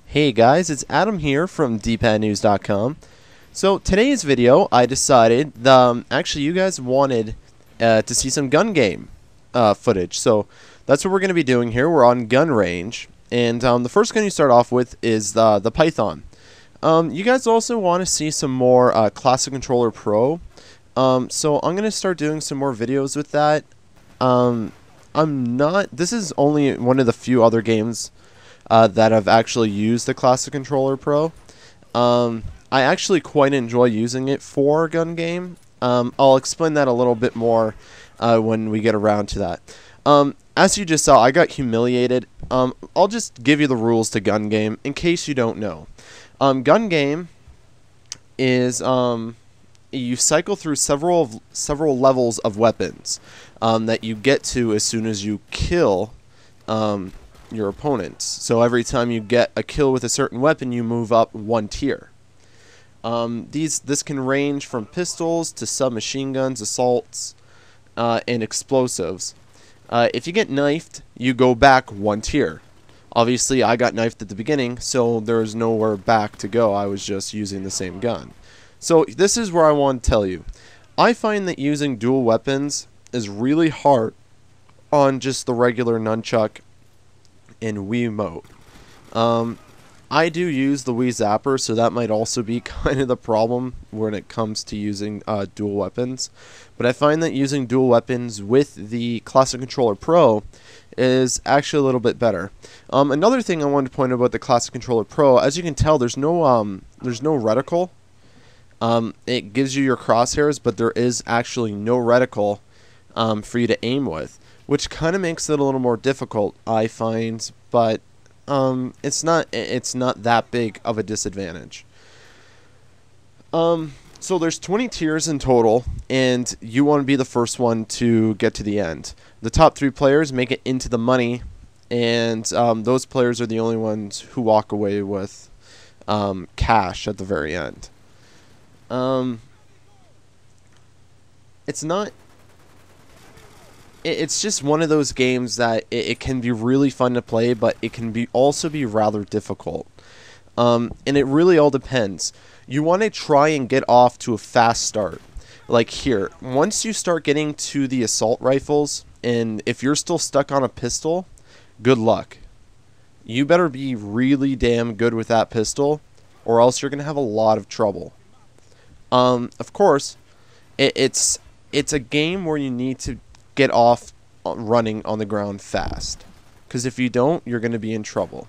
Hey guys, it's Adam here from Dpadnews.com. So today's video, I decided, actually you guys wanted to see some gun game footage. So that's what we're going to be doing here. We're on gun range. And the first gun you start off with is the Python. You guys also want to see some more Classic Controller Pro. So I'm going to start doing some more videos with that. This is only one of the few other games that I've actually used the Classic Controller Pro. I actually quite enjoy using it for gun game. I'll explain that a little bit more when we get around to that. As you just saw, I got humiliated. I'll just give you the rules to gun game in case you don't know. Gun game is you cycle through several levels of weapons that you get to as soon as you kill your opponents. So every time you get a kill with a certain weapon, you move up one tier. This can range from pistols to submachine guns, assaults, and explosives. If you get knifed, you go back one tier. Obviously, I got knifed at the beginning, so there's nowhere back to go. I was just using the same gun. So this is where I want to tell you. I find that using dual weapons is really hard on just the regular nunchuck and Wiimote. I do use the Wii Zapper, so that might also be kind of the problem when it comes to using dual weapons. But I find that using dual weapons with the Classic Controller Pro is actually a little bit better. Another thing I wanted to point out about the Classic Controller Pro, as you can tell, there's no reticle. It gives you your crosshairs, but there is actually no reticle for you to aim with, which kind of makes it a little more difficult, I find, but it's not that big of a disadvantage. So there's 20 tiers in total, and you want to be the first one to get to the end. The top 3 players make it into the money, and those players are the only ones who walk away with cash at the very end. It's just one of those games that it can be really fun to play, but it can also be rather difficult. And it really all depends. You want to try and get off to a fast start. Like here, once you start getting to the assault rifles, and if you're still stuck on a pistol, good luck. You better be really damn good with that pistol, or else you're going to have a lot of trouble. Of course, it's a game where you need to get off running on the ground fast, because if you don't, you're going to be in trouble.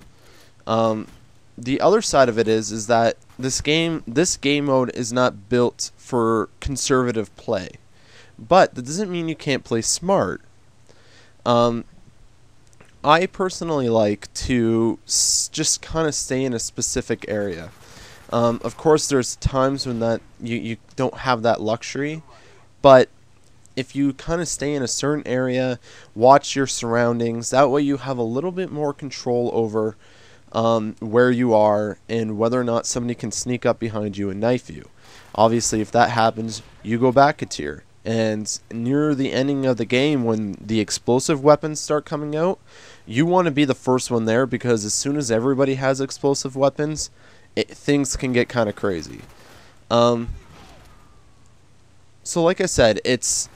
The other side of it is that this game mode is not built for conservative play, but that doesn't mean you can't play smart. I personally like to just kind of stay in a specific area. Of course, there's times when that you don't have that luxury, but if you kind of stay in a certain area, watch your surroundings, that way you have a little bit more control over where you are and whether or not somebody can sneak up behind you and knife you. Obviously, if that happens, you go back a tier. And near the ending of the game, when the explosive weapons start coming out, you want to be the first one there, because as soon as everybody has explosive weapons, things can get kind of crazy. So like I said, it's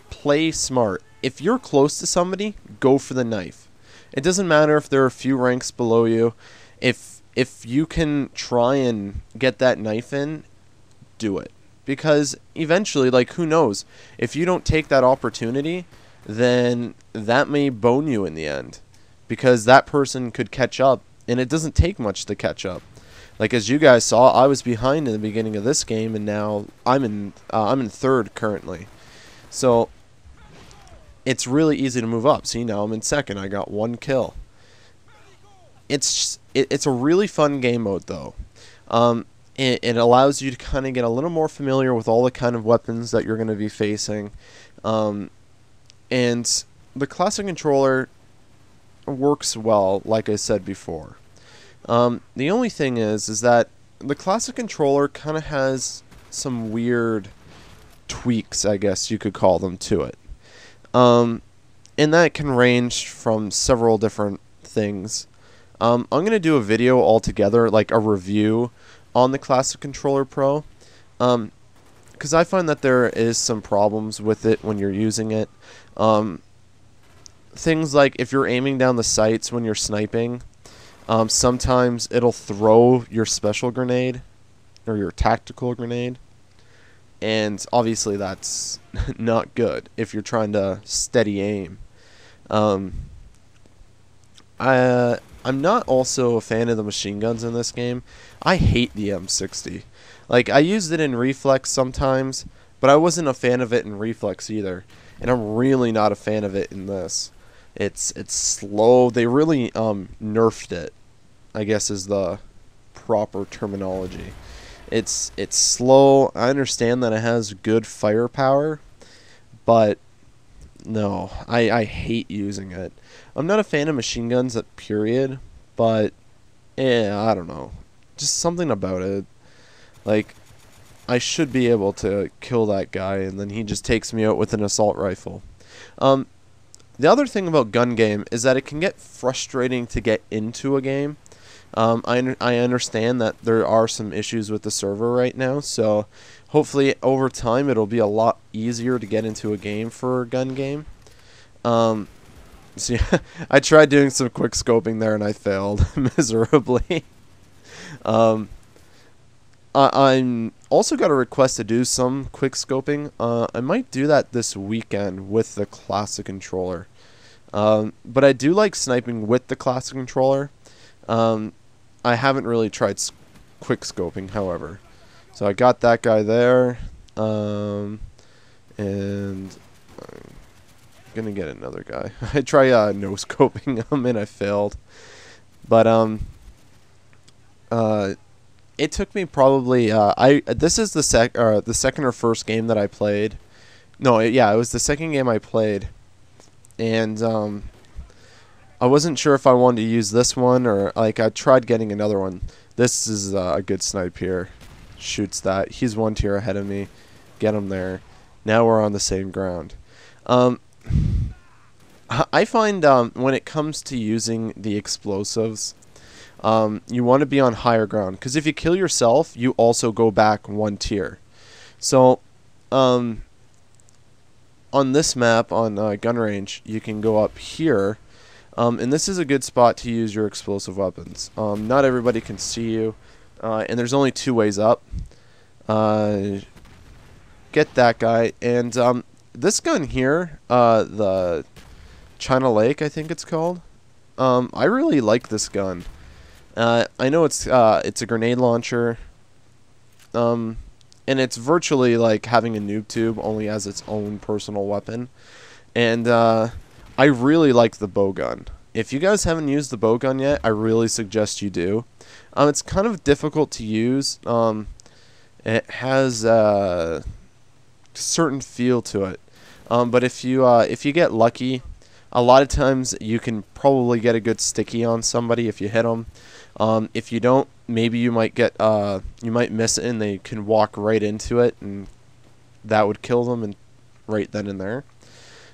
play smart. If you're close to somebody, go for the knife. It doesn't matter if they're a few ranks below you. If you can try and get that knife in, do it. Because eventually, like, who knows? If you don't take that opportunity, then that may bone you in the end. Because that person could catch up, and it doesn't take much to catch up. Like, as you guys saw, I was behind in the beginning of this game, and now I'm in third currently. So it's really easy to move up. See, now I'm in second. I got 1 kill. It's a really fun game mode, though. It allows you to kind of get a little more familiar with all the kind of weapons that you're going to be facing. And the Classic Controller works well, like I said before. The only thing is that the Classic Controller kind of has some weird tweaks, I guess you could call them, to it. And that can range from several different things. I'm going to do a video altogether, like a review on the Classic Controller Pro, because I find that there is some problems with it when you're using it. Things like if you're aiming down the sights when you're sniping, sometimes it'll throw your special grenade or your tactical grenade, and obviously that's not good if you're trying to steady aim. I'm not also a fan of the machine guns in this game. I hate the M60. Like, I used it in Reflex sometimes, but I wasn't a fan of it in Reflex either, and I'm really not a fan of it in this. It's slow. They really nerfed it, I guess is the proper terminology. It's slow. I understand that it has good firepower, but no, I hate using it. I'm not a fan of machine guns at period, but I don't know. Just something about it. Like, I should be able to kill that guy, and then he just takes me out with an assault rifle. The other thing about Gun Game is that it can get frustrating to get into a game. I understand that there are some issues with the server right now, so hopefully over time it'll be a lot easier to get into a game for Gun Game. So yeah, I tried doing some quick scoping there and I failed miserably. I'm also got a request to do some quick scoping. I might do that this weekend with the Classic Controller. But I do like sniping with the Classic Controller. I haven't really tried quick scoping, however. So I got that guy there. And I'm gonna get another guy. I try no scoping him and I failed. But it took me probably this is the second or first game that I played. No, it was the second game I played, and I wasn't sure if I wanted to use this one or like I tried getting another one. This is a good snipe here. Shoots that. He's one tier ahead of me. Get him there. Now we're on the same ground. I find when it comes to using the explosives, you want to be on higher ground, because if you kill yourself, you also go back one tier. So, on this map, on gun range, you can go up here, and this is a good spot to use your explosive weapons. Not everybody can see you, and there's only two ways up. Get that guy, and this gun here, the China Lake, I think it's called. I really like this gun. I know it's a grenade launcher, and it's virtually like having a noob tube, only as its own personal weapon. And I really like the bow gun. If you guys haven't used the bow gun yet, I really suggest you do. It's kind of difficult to use. It has a certain feel to it, but if you get lucky, a lot of times you can probably get a good sticky on somebody if you hit them. If you don't, maybe you might get you might miss it and they can walk right into it, and that would kill them and right then and there.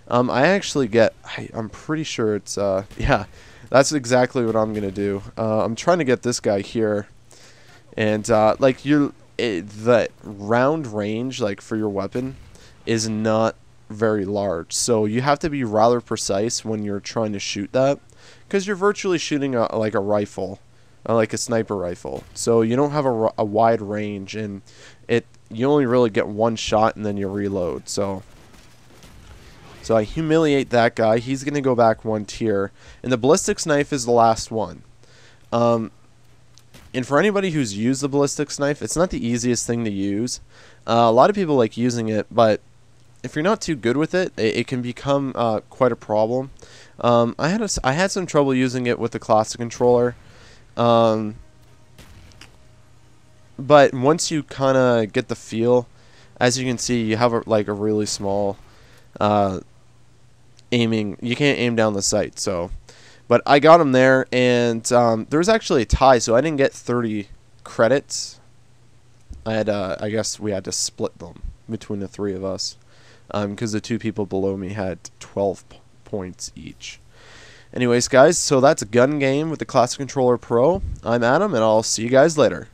I actually get, I'm pretty sure it's yeah, that's exactly what I'm gonna do. I'm trying to get this guy here, and like the round range, like for your weapon, is not very large, so you have to be rather precise when you're trying to shoot that, because you're virtually shooting like a rifle, like a sniper rifle. So you don't have a wide range, and you only really get one shot and then you reload. So I humiliate that guy. He's gonna go back one tier, and the ballistics knife is the last one. And for anybody who's used the ballistics knife, it's not the easiest thing to use. A lot of people like using it, but if you're not too good with it, it can become quite a problem. I had some trouble using it with the Classic Controller, but once you kind of get the feel, as you can see, you have like a really small aiming. You can't aim down the sight, so. But I got him there, and there was actually a tie, so I didn't get 30 credits. I guess we had to split them between the three of us, because the two people below me had 12 points each. Anyways, guys, so that's a Gun Game with the Classic Controller Pro. I'm Adam, and I'll see you guys later.